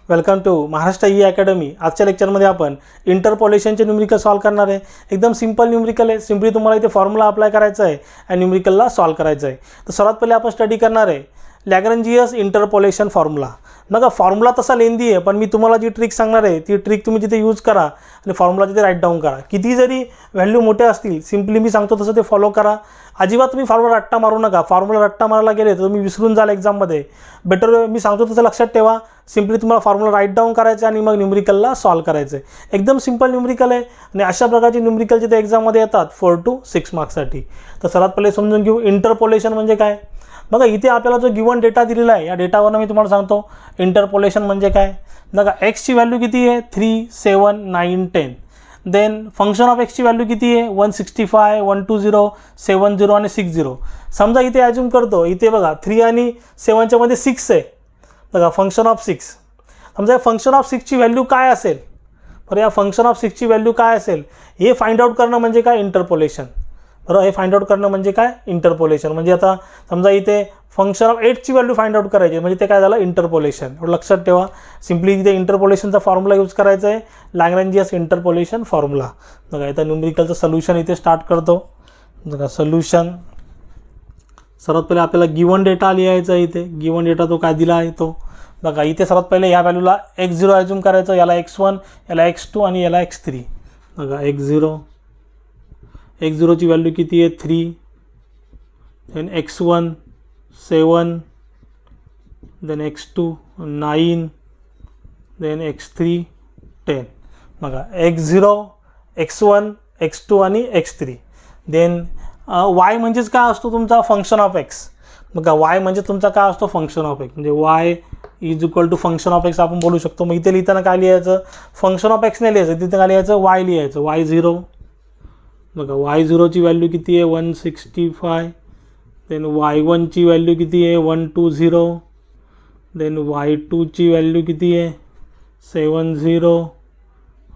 Welcome to Maharashtra e academy. आजच्या लेक्चरमध्ये आपण इंटरपोलेशनचे न्यूमेरिकल सॉल्व करणार आहे। एकदम सिंपल न्यूमेरिकल आहे। सिंपली तुम्हाला इथे फॉर्म्युला अप्लाय करायचा आहे आणि न्यूमेरिकलला सॉल्व करायचं आहे। तर सर्वात पहिले आपण स्टडी करणार आहे लॅग्रेंजियस इंटरपोलेशन फॉर्म्युला। बघा फॉर्म्युला तसा लेंदी आहे, पण मी तुम्हाला जी ट्रिक सांगणार आहे ती ट्रिक तुम्ही तिथे यूज करा आणि फॉर्म्युला तिथे राईट डाऊन करा। किती जरी व्हॅल्यू मोठे असतील सिंपली मी सांगतो तसं ते फॉलो करा। अजिबात तुम्ही फॉर्म्युला रट्टा मारू नका। फॉर्म्युला रट्टा मारायला गेले तर तुम्ही विसरून जाल एक्झाममध्ये। बेटर मी सांगतो तसं लक्षात ठेवा। सिंपली तुम्हाला फॉर्म्युला राईट डाऊन करायचं आणि मग न्यूमेरिकलला सॉल्व करायचं आहे। एकदम सिंपल न्यूमेरिकल आहे आणि अशा प्रकारची न्यूमेरिकल जिथे एक्झाममध्ये येतात 4 to 6 मार्क्ससाठी। तर सर्वात पहिले समजून घेऊ इंटरपोलेशन म्हणजे काय। बघा इथे आपल्याला जो गिवन डेटा दिलेला आहे या डेटावरून मी तुम्हाला सांगतो इंटरपोलेशन म्हणजे काय। बघा x ची व्हॅल्यू किती आहे 3 7 9 10। देन फंक्शन ऑफ x ची व्हॅल्यू किती आहे 165 120 70 आणि 60। समजा इथे ॲज्युम करतो इथे बघा 3 आणि 7 च्या मध्ये 6 आहे। बघा फंक्शन ऑफ 6, समजा या फंक्शन ऑफ 6 ची व्हॅल्यू काय असेल, बरं या फंक्शन ऑफ 6 ची व्हॅल्यू काय असेल हे फाइंड आउट करणं म्हणजे काय इंटरपोलेशन। बरं हे फाइंड आउट करणं म्हणजे काय इंटरपोलेशन। म्हणजे आता समजा इथे फंक्शन ऑफ 8 ची व्हॅल्यू फाइंड आउट करायची म्हणजे ते काय झालं इंटरपोलेशन। लक्षात ठेवा सिंपली इथे इंटरपोलेशनचा फॉर्म्युला यूज करायचा आहे लॅग्रेंजियस इंटरपोलेशन फॉर्म्युला। बघा इथं न्यूमेरिकलचं सोल्युशन इथे स्टार्ट करतो। बघा सोल्युशन सर्वात पहिले आपल्याला गिवन डेटा लिहायचा आहे। इथे गिवन डेटा तो काय दिला आहे तो बघा इथे सर्वात पहिले ह्या व्हॅल्यूला x0 ॲज्युम करायचं, याला x1 याला x2 आणि याला x3। बघा x0 ची व्हॅल्यू किती आहे 3, then x1 7, then x2 9, then x3 10। बघा x0 x1 x2 आणि x3। देन y म्हणजेच काय असतो तुमचा फंक्शन ऑफ x। बघा y म्हणजे तुमचा काय असतो फंक्शन ऑफ x, म्हणजे y is equal to function of x आपण बोलू शकतो। मग इथे लिहिताना काय लिहायचं फंक्शन ऑफ x नाही लिहायचं, तिथे काय लिहायचं y लिहायचं y0। बघा y0 ची व्हॅल्यू किती आहे 165, देन y1 ची व्हॅल्यू किती आहे 120, देन y2 ची व्हॅल्यू किती आहे 70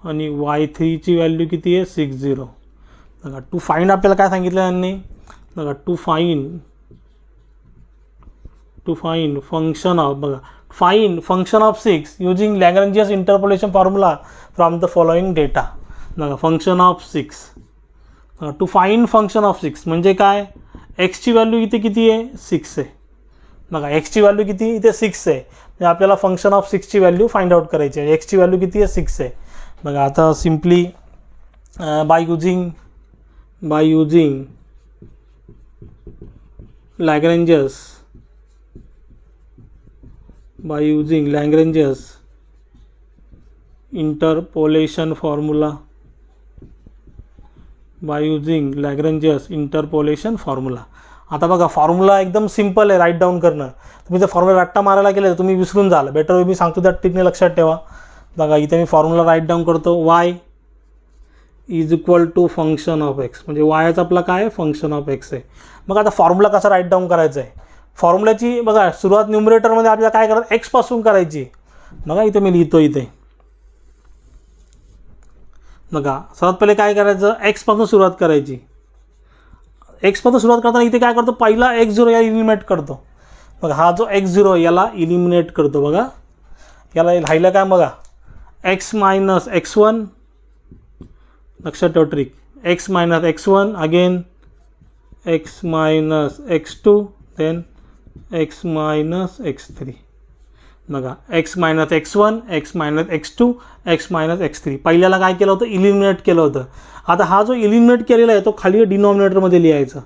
आणि y3 ची व्हॅल्यू किती आहे 60। बघा टू फाइंड आपल्याला काय सांगितलं यांनी, बघा टू फाइंड फंक्शन ऑफ, बघा find function of 6 using Lagrange's interpolation formula from the following data. बघा function of 6 to find function of 6 म्हणजे काय x ची व्हॅल्यू इथे किती आहे 6 आहे। बघा x ची व्हॅल्यू किती इथे 6 आहे, म्हणजे आपल्याला फंक्शन ऑफ 6 ची व्हॅल्यू फाइंड आउट करायची आहे। x ची व्हॅल्यू किती आहे 6 आहे। बघा आता simply by using Lagrange's interpolation formula, आता बघा फॉर्म्युला एकदम सिंपल आहे राईट डाऊन करणं। तुम्ही जर फॉर्म्युला रट्टा मारायला गेले तर तुम्ही विसरून जाल। बेटर मी सांगतो त्या ट्रिकने लक्षात ठेवा। बघा इथे मी फॉर्म्युला राईट डाऊन करतो y is equal to function of x, म्हणजे yचा आपला काय फंक्शन ऑफ x आहे। मग आता फॉर्म्युला कसा राईट डाऊन करायचा आहे, फॉर्म्युल्याची बघा सुरुवात न्यूमरेटरमध्ये आपल्याला काय करायचं x पासून करायची। बघा इथे मी लिहितो इथे बघा सर्वात पहिले काय करायचं x पासून सुरुवात करायची। x पासून सुरुवात करताना इथे काय करतो पहिला x0 या इलिमिनेट करतो। बघा हा जो x0 याला इलिमिनेट करतो। बघा याला राहिलं काय बघा x मायनस x1, लक्षात ठेवा trick x minus x1 again x minus x2 then x minus x3। बघा x minus x1 x minus x2 x minus x3 पहिल्याला काय केलं होतं इलिमिनेट केलं होतं। आता हा जो इलिमिनेट केलेला आहे तो खाली डिनॉमिनेटरमध्ये लिहायचा।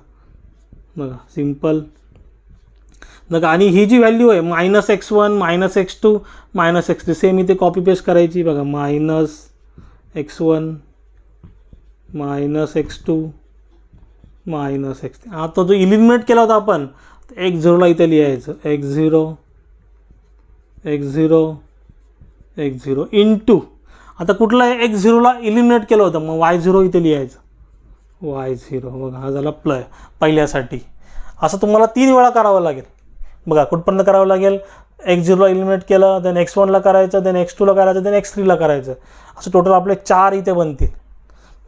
बघा सिंपल। बघा आणि ही जी व्हॅल्यू आहे minus x1 minus x2 minus x3 same इथे कॉपी पेस्ट करायची। बघा minus x1 minus x2 minus x3। आता जो इलिमिनेट केला होता आपण x0ला इथे लिहायचं x0 इंटू आता कुठला आहे x0ला इलिमिनेट केलं होतं मग y0 इथे लिहायचं y0। बघा हा झाला पहिल्यासाठी। असं तुम्हाला 3 वेळा करावं लागेल। बघा कुठपर्यंत करावं लागेल x0ला इलिमिनेट केलं, देन x1ला करायचं, देन x2ला करायचं, देन x3ला करायचं। असं टोटल आपले 4 इथे बनतील,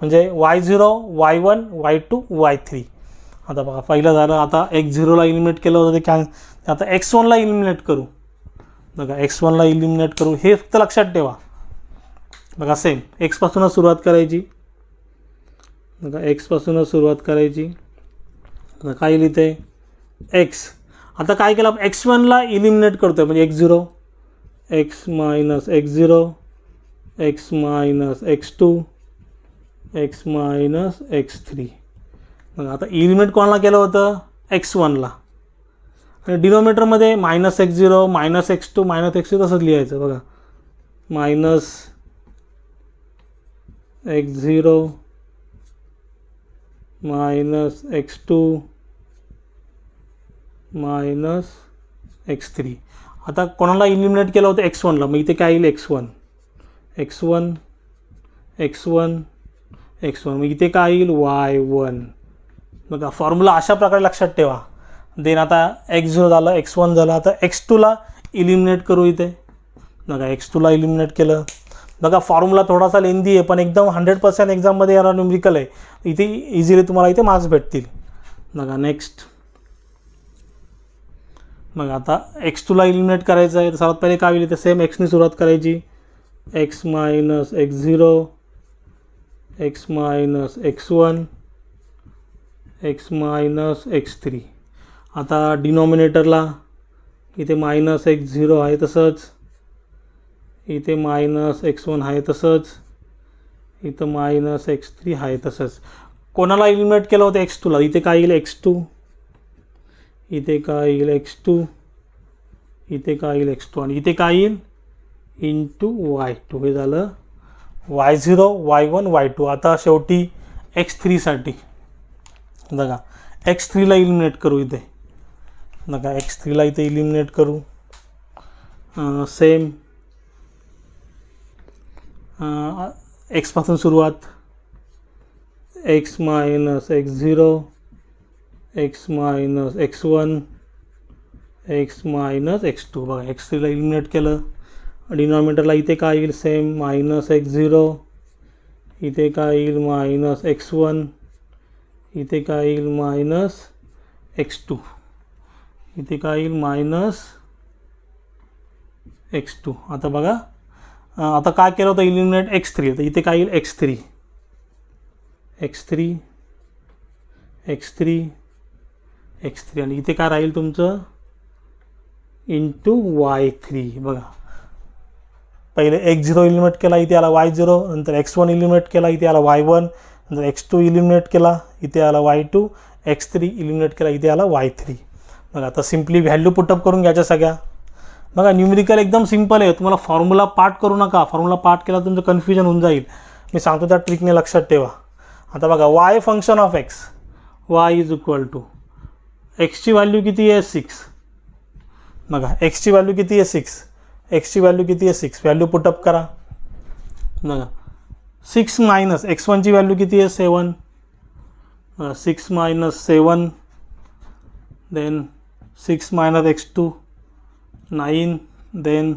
म्हणजे y0 y1 y2 y3। आता बघा पहिलं झालं। आता x0ला इलिमिनेट केलं होतं ते काय, आता x1ला इलिमिनेट करू। बघा x1ला इलिमिनेट करू, हे फक्त लक्षात ठेवा. बघा सेम एक्सपासूनच सुरुवात करायची. बघा एक्सपासूनच सुरुवात करायची. काय लिहिते एक्स. आता काय केलं आपण x1ला इलिमिनेट करतो आहे म्हणजे x0, x minus x0, x minus x2, x minus x3. बघा आता इलिमिनेट कोणाला केलं होतं x1ला आणि डिनोमिनेटरमध्ये minus x0 minus x2 minus x3 तसंच लिहायचं. बघा minus x0 minus x2 minus x3. आता कोणाला इलिमिनेट केलं होतं x1ला, मग इथे काय येईल x1 x1 x1 x1, मग इथे काय येईल y1. बघा फॉर्म्युला अशा प्रकारे लक्षात ठेवा. देन आता x0 झालं, x1 झालं, आता x2ला इलिमिनेट करू. इथे बघा x2ला इलिमिनेट केलं. बघा फॉर्म्युला थोडासा लेंदी आहे पण एकदम 100% एक्झाममध्ये येणारा न्यूमरिकल आहे. इथे इझिली तुम्हाला इथे मार्क्स भेटतील. बघा नेक्स्ट. मग आता x2ला इलिमिनेट करायचं आहे तर सर्वात पहिले काय होईल इथे सेम xने सुरुवात करायची. x minus x0, x minus x1, x minus x3. आता डिनॉमिनेटरला इथे मायनस x0 आहे तसंच, इथे मायनस x1 आहे तसंच, इथं मायनस x3 आहे तसंच. कोणाला इलिमिनेट केलं होतं x2ला, इथे काय येईल x2, इथे काय येईल x2, इथे काय येईल x2 आणि इथे काय येईल इंटू y2. हे झालं y0 y1 y2. आता शेवटी x3साठी बघा x3ला इलिमिनेट करू. इथे बघा x3ला इथे इलिमिनेट करू. सेम एक्सपासून सुरुवात, x minus x0, x minus x1, x minus x2. बघा x3ला इलिमिनेट केलं. डिनॉमिनेटरला इथे काय येईल सेम मायनस x0, इथे काय येईल मायनस x1, इथे काय येईल मायनस x2, इथे काय येईल मायनस x2. आता बघा आता काय केलं होतं इलिमिनेट x3, तर इथे काय येईल x3 x3 x3 x3 आणि इथे काय राहील तुमचं इंटू y3. बघा पहिले x0 इलिमिनेट केला, इथे आला y0, नंतर x1 इलिमिनेट केला, इथे आला y1, नंतर x2 इलिमिनेट केला, इथे आला y2, x3 इलिमिनेट केला, इथे आला y3. बघा आता सिम्पली व्हॅल्यू पुटअप करून घ्यायच्या सगळ्या. बघा न्यूमेरिकल एकदम सिम्पल आहे. तुम्हाला फॉर्म्युला पाठ करू नका. फॉर्म्युला पाठ केला तुमचं कन्फ्युजन होऊन जाईल. मी सांगतो त्या ट्रिकने लक्षात ठेवा. आता बघा y function of x, y is equal to एक्सची व्हॅल्यू किती आहे 6. बघा एक्सची व्हॅल्यू किती आहे 6, एक्सची व्हॅल्यू किती आहे 6. व्हॅल्यू पुटअप करा. बघा 6 मायनस x1ची व्हॅल्यू किती आहे 7. 6 minus 7, then 6 minus x2 9, then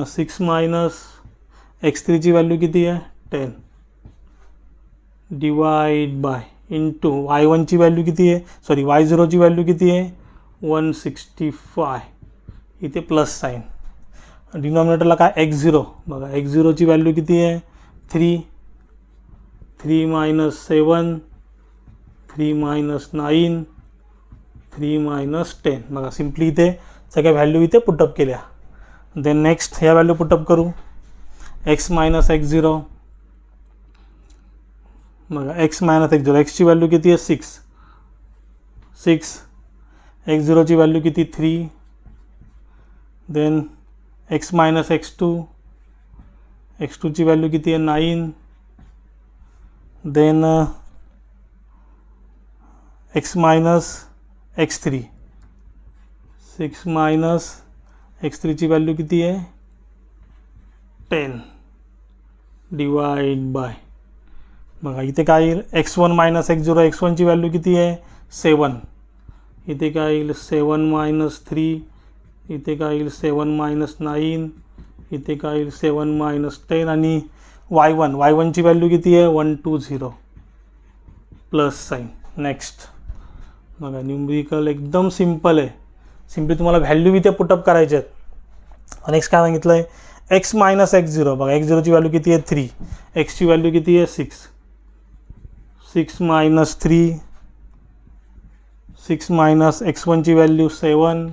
6 minus x3ची व्हॅल्यू किती आहे 10. डिवाइड बाय इंटू y1ची व्हॅल्यू किती आहे, सॉरी y0ची व्हॅल्यू किती आहे 165. इथे प्लस साईन. डिनॉमिनेटरला काय x0. बघा x0ची व्हॅल्यू किती आहे 3. 3 मायनस 7, 3 मायनस 9, 3 मायनस 10. बघा सिम्पली इथे सगळ्या व्हॅल्यू इथे पुटअप केल्या. देन नेक्स्ट ह्या व्हॅल्यू पुटअप करू. x minus x0. बघा x मायनस x0, एक्सची व्हॅल्यू किती आहे 6. 6 x0ची व्हॅल्यू किती 3. देन x मायनस x2, x2ची व्हॅल्यू किती आहे 9. Then x minus x3, 6 minus x3ची व्हॅल्यू किती आहे 10. Divide by. बघा इथे काय येईल x1 मायनस x0, x1ची व्हॅल्यू किती आहे 7. इथे काय येईल 7 मायनस 3, इथे काय येईल 7 मायनस 9, इथे काय येईल 7 मायनस 10 आणि y1ची व्हॅल्यू किती आहे 120 प्लस साईन. नेक्स्ट. बघा न्यूमरिकल एकदम सिम्पल आहे. सिम्पली तुम्हाला व्हॅल्यू इथे पुटअप करायचे आहेत. नेक्स्ट काय सांगितलं आहे एक्स मायनस एक्स झिरो. बघा एक्स झिरोची व्हॅल्यू किती आहे 3, एक्सची व्हॅल्यू किती आहे 6, 6 मायनस 3, 6 मायनस x1ची व्हॅल्यू 7,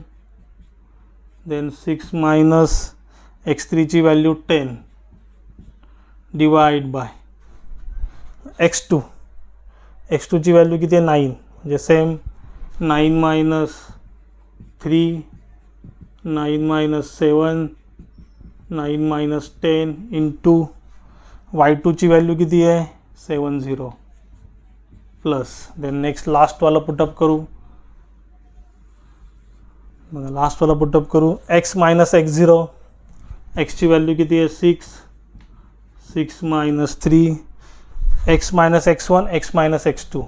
देन 6 मायनस x3ची व्हॅल्यू 10 डिवाइड बाय x2, x2ची व्हॅल्यू किती आहे 9, म्हणजे same 9 minus 3, 9 minus 7, 9 minus 10 into y2ची व्हॅल्यू किती आहे 70 प्लस देन नेक्स्ट लास्टवाला पुटअप करू. बघा लास्टवाला पुटअप करू x मायनस एक्स झिरो, एक्सची व्हॅल्यू किती आहे 6, 6 minus 3, x minus x1, x minus x2,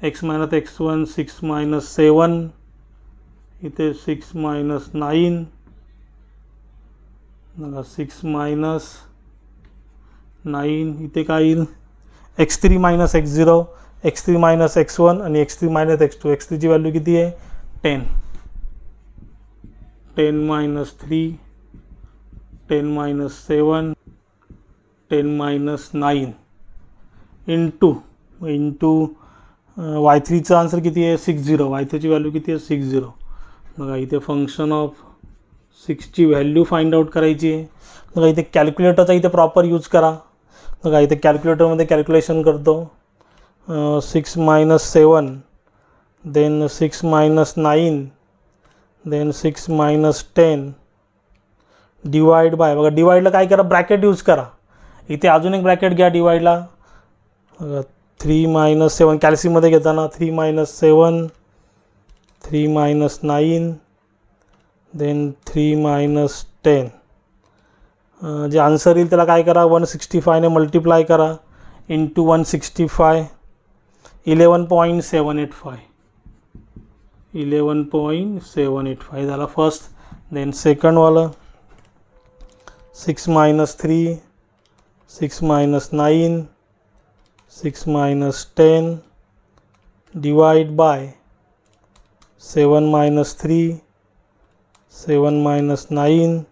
x minus x1 6 minus 7, इथे 6 मायनस 9, बघा 6 मायनस 9, इथे काय येईल x3 minus x0, x3 minus x1 आणि x3 मायनस x2, x3ची व्हॅल्यू किती आहे 10, 10 मायनस 3, 10 मायनस 7, 10 मायनस 9 इंटू y3चा आन्सर किती आहे 60, y3ची व्हॅल्यू किती आहे 60. बघा इथे फंक्शन ऑफ 6ची व्हॅल्यू फाइंड आउट करायची आहे. बघा इथे कॅल्क्युलेटरचा इथे प्रॉपर यूज करा. बघा इथे कॅल्क्युलेटरमध्ये कॅल्क्युलेशन करतो 6 minus 7, then 6 minus 9, then 6 minus 10 divide by. बघा डिवाइडला काय करा ब्रॅकेट यूज करा. इथे अजून एक ब्रॅकेट घ्या डिवाइडला. बघा 3 मायनस 7 कॅल्सीमध्ये घेताना 3 मायनस 7, 3 मायनस 9, देन 3 मायनस 10. जे आन्सर येईल त्याला काय करा 165ने मल्टिप्लाय करा इंटू 165, 11.785, 11.785 झाला फर्स्ट. देन सेकंडवालं 6 minus 3, 6 minus 9, 6 minus 10 divide by 7 minus 3, 7 minus 9,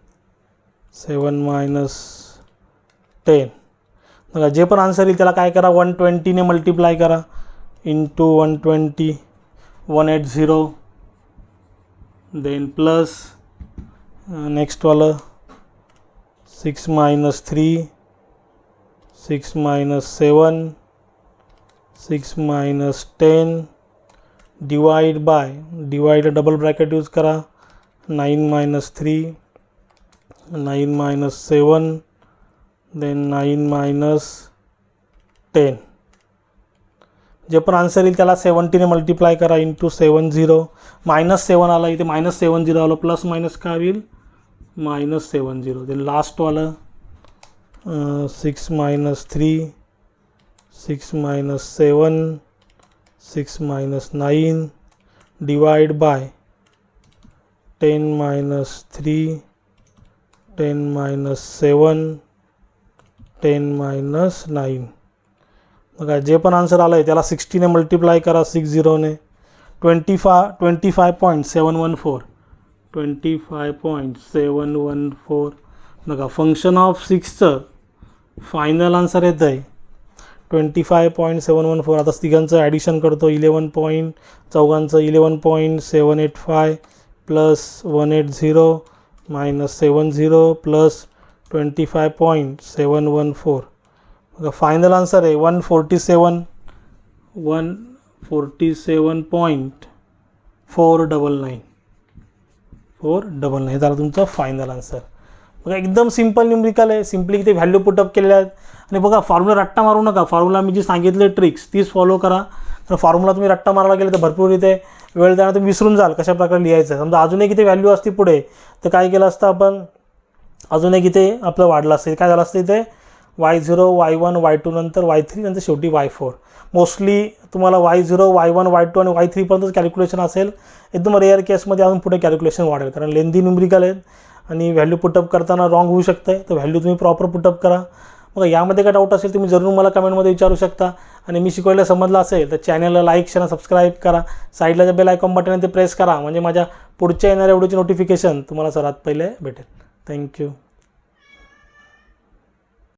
7 minus 10. बघा जे पण आन्सर येईल त्याला काय करा 120ने मल्टिप्लाय करा इंटू 120, 180, देन प्लस नेक्स्टवालं 6 minus 3, 6 minus 7, 6 minus 10 divide by, divide double bracket use करा 9 मायनस 3, 9 मायनस 7, देन 9 मायनस 10. जे पण आन्सर येईल त्याला 70ने मल्टिप्लाय करा इंटू 70, मायनस 7 आला इथे मायनस 70 आलं, प्लस मायनस काय होईल मायनस 70. देन लास्टवालं 6 minus 3, 6 minus 7, 6 minus 9 divide by 10 minus 3, 10 minus 7, 10 minus 9. बघा जे पण आन्सर आलं आहे त्याला 60ने मल्टिप्लाय करा 60ने 25.714, 25.714. बघा फंक्शन ऑफ 6चं फायनल आन्सर येतं आहे 25.714. आता तिघांचं ॲडिशन करतो चौघांचं 11.785 प्लस 180 मायनस 70 प्लस 25.714. बघा फायनल आन्सर आहे 147.499. हे झालं तुमचं फायनल आन्सर. बघा एकदम सिम्पल न्यूमरिकल आहे. सिम्पली इथे व्हॅल्यू पुटअप केलेल्या आहेत. आणि बघा फॉर्म्युला रट्टा मारू नका. फॉर्म्युला मी जी सांगितले ट्रिक्स तीच फॉलो करा. तर फॉर्म्युला तुम्ही रट्टा मारायला गेले तर भरपूर इथे वेळ द्यायला तुम्ही विसरून जाल कशा प्रकारे लिहायचं. समजा अजून एक इथे व्हॅल्यू असती पुढे तर काय केलं असतं आपण अजून एक इथे आपलं वाढलं असतं. काय झालं असतं इथे y0, y1, y2 नंतर y3 नंतर शेवटी y4. मोस्टली तुम्हाला y0, y1, y2 आणि y3 पर्यंतच कॅल्क्युलेशन असेल. एकदम रेअर केसमध्ये अजून पुढे कॅल्क्युलेशन वाढेल कारण लेंदी न्यूमरिकल आहेत आणि व्हॅल्यू पुटअप करताना रॉंग होऊ शकतं. तर व्हॅल्यू तुम्ही प्रॉपर पुटअप करा. बघा यामध्ये काय डाऊट असेल तुम्ही जरूर मला कमेंटमध्ये विचारू शकता. आणि मी शिकवायला समजलं असेल तर चॅनलला लाईक शेअर सबस्क्राईब करा. साईडला जे बेल आयकॉन बटन आहे ते प्रेस करा, म्हणजे माझ्या पुढच्या येणाऱ्या व्हिडिओची नोटिफिकेशन तुम्हाला सर्वात पहिले भेटेल. थँक्यू.